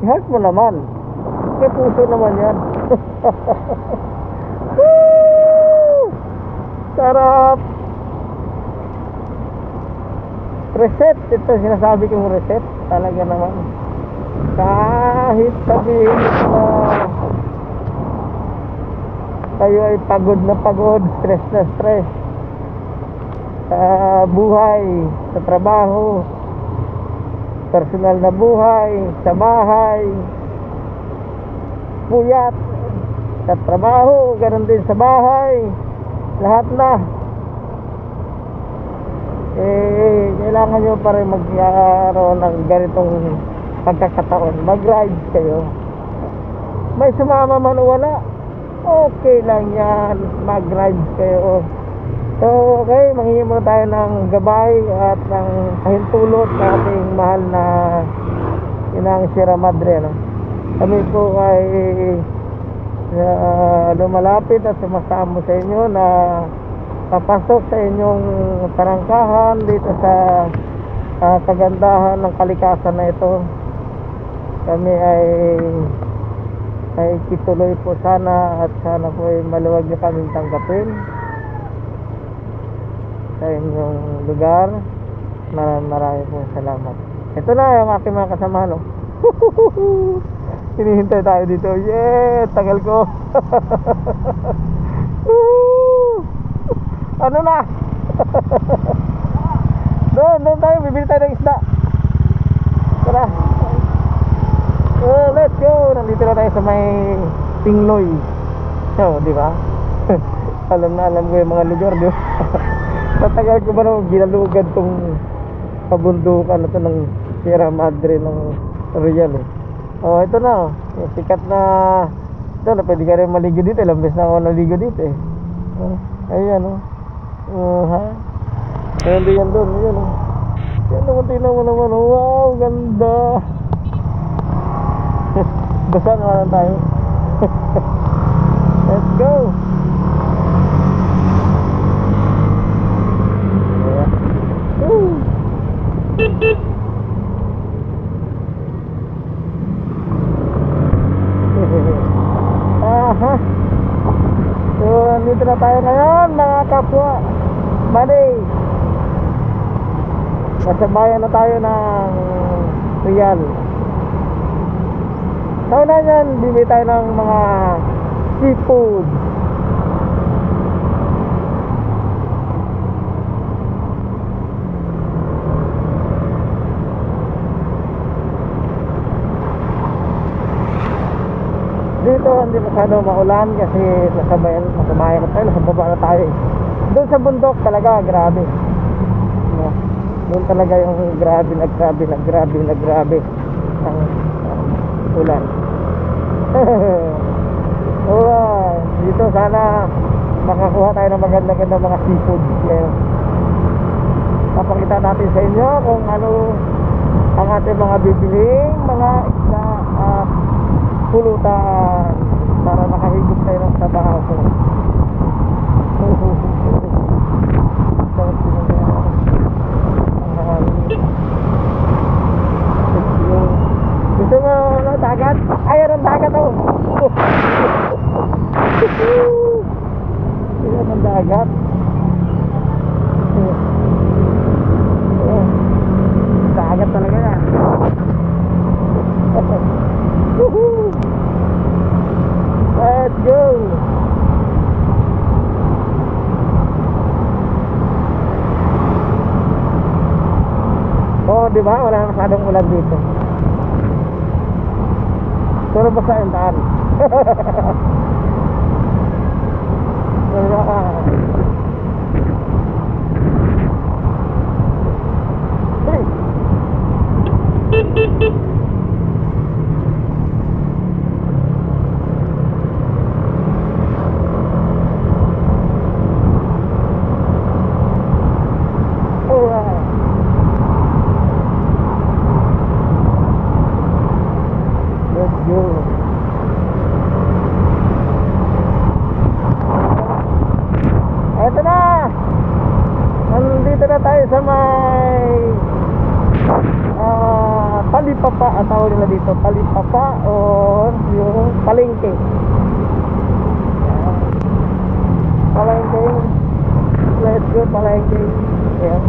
I-heart mo naman. May puso naman yan. Sarap. Reset. Ito sinasabi kong reset. Talaga naman. Kahit sabihin na tayo ay pagod na pagod, stress na stress sa buhay, sa trabaho, personal na buhay, sa bahay, puyat sa trabaho, ganoon din sa bahay, lahat na kailangan nyo pa rin magkaroon ng ganitong pagkakataon. Mag-ride kayo, may sumama man o wala, okay lang yan, mag-ride kayo. So okay, manghingi muna tayo ng gabay at ng pahintulot sa ating mahal na inang Sierra Madre, no? Kami po ay lumalapit at sumasamo sa inyo na papasok sa inyong tarangkahan dito sa kagandahan ng kalikasan na ito. Kami ay kituloy po sana, at sana po ay maluwag nyo kaming tanggapin sa inyong lugar. Maraming pong salamat. Ito na yung aking mga kasama, no? Hinihintay tayo dito. Yeah, tagal ko. Ano na? Doon tayo, bibili tayo ng isda. Tara. Let's go. Nandito na tayo sa may Tingloy. So, di ba? alam ko yung mga lugar, di ba? Matagal ko ba nung ginalugan tong kabundukan na to ng Sierra Madre ng Real, eh. Oh, ito na, oh. Yung sikat na ito na, pwede ka rin maligo dito. Ilang beses na ako naligo dito, eh. Ayan, oh. Ha? Ayan din yan doon, ayan, oh. Yan naman, tingnan mo naman, oh. Wow, ganda. Basa na lang tayo. Let's go. Aha. So, nandito na tayo ngayon, mga kapwa Money. Nasa bayan na tayo ng Real. Taon na yan, bibili tayo ng mga seafood. Dito hindi masyado maulan kasi nasa bayan na tayo, nasa baba na tayo. Doon sa bundok talaga, grabe. Doon talaga yung grabe ang ulan. Dito sana makakuha tayo ng maganda-ganda mga seafood. Papakita natin sa inyo kung ano ang ating mga bibiling mga isda at pulutan para makahigop tayo ng trabaho ko. Gusto mo na dagat? Ayan ang dagat, oh. Ayan ang dagat. Dagat talaga na. Let's go. Oh, di ba? Wala na masyadong ulan dito. Pero basta yung daan. Eto na, nandito na tayo sa may Talipapa. tinatawag nila dito, talipapa o yung palengke. Ayan. Palengke. Let's go palengke. Ayan.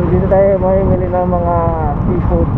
Dito tayo mamimili ng mga seafood.